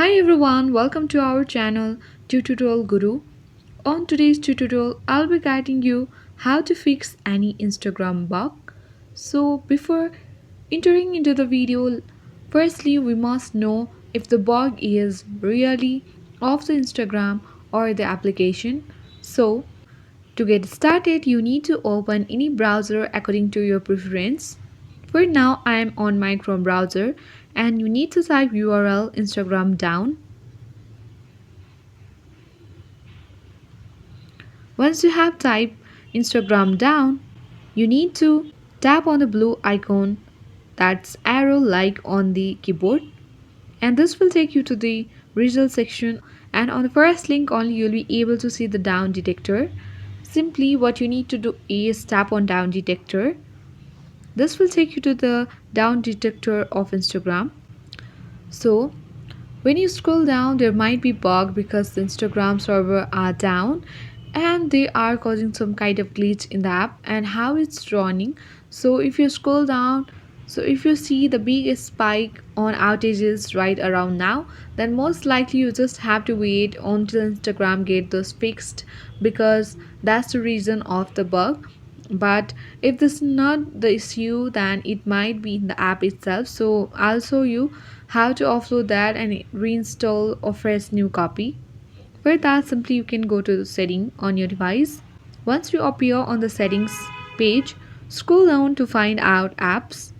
Hi everyone, welcome to our channel Tutorial Guru. On today's tutorial, I'll be guiding you how to fix any Instagram bug. So before entering into the video, firstly we must know if the bug is really of the Instagram or the application. So to get started, you need to open any browser according to your preference. For now, I am on my Chrome browser and you need to type URL Instagram down. Once you have typed Instagram down, you need to tap on the blue icon that's arrow like on the keyboard, and this will take you to the result section, and on the first link only you'll be able to see the down detector. Simply what you need to do is tap on down detector. This will take you to the down detector of Instagram. So when you scroll down, there might be bug because the Instagram server are down and they are causing some kind of glitch in the app and how it's running. So if you scroll down, so if you see the biggest spike on outages right around now, then most likely you just have to wait until Instagram get those fixed, because that's the reason of the bug. But if this is not the issue, then it might be in the app itself. So I'll show you how to offload that and reinstall a fresh new copy. For that, simply you can go to the setting on your device. Once you appear on the settings page, scroll down to find out apps.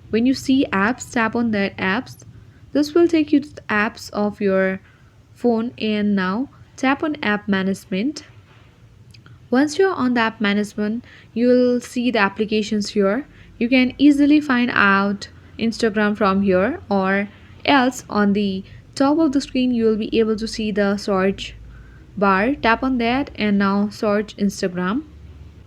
When you see apps, tap on that apps. This will take you to the apps of your phone, and now tap on app management. Once you're on the app management, you'll see the applications here. You can easily find out Instagram from here, or else on the top of the screen you will be able to see the search bar. Tap on that and now search Instagram.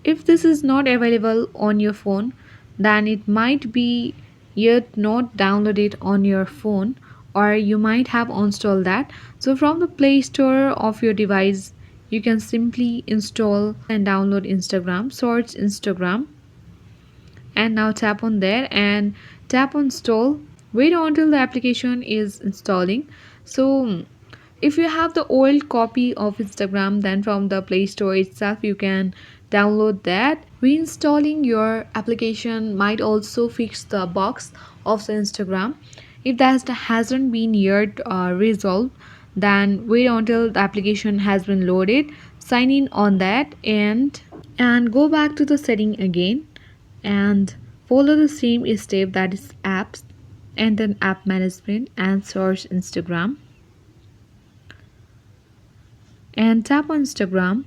If this is not available on your phone, then it might be yet not downloaded on your phone, or you might have installed that. So from the Play Store of your device, you can simply install and download Instagram, search Instagram, and now tap on there and tap on install. Wait until the application is installing. So if you have the old copy of Instagram, then from the Play Store itself you can download that. Reinstalling your application might also fix the bugs of the Instagram. If that hasn't been yet resolved, then wait until the application has been loaded, sign in on that, and go back to the setting again and follow the same step, that is apps and then app management, and search Instagram and tap on Instagram.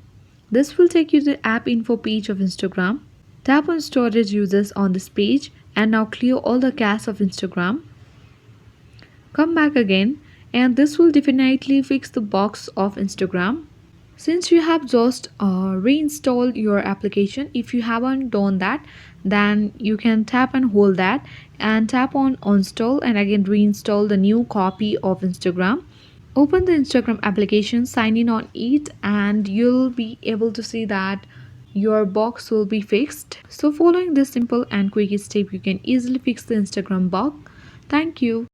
This will take you to the app info page of Instagram. Tap on storage users on this page and now clear all the cache of Instagram. Come back again, and this will definitely fix the box of Instagram. Since you have just reinstalled your application, if you haven't done that, then you can tap and hold that and tap on uninstall and again reinstall the new copy of Instagram. Open the Instagram application, sign in on it, and you'll be able to see that your box will be fixed. So following this simple and quick step, you can easily fix the Instagram bug. Thank you.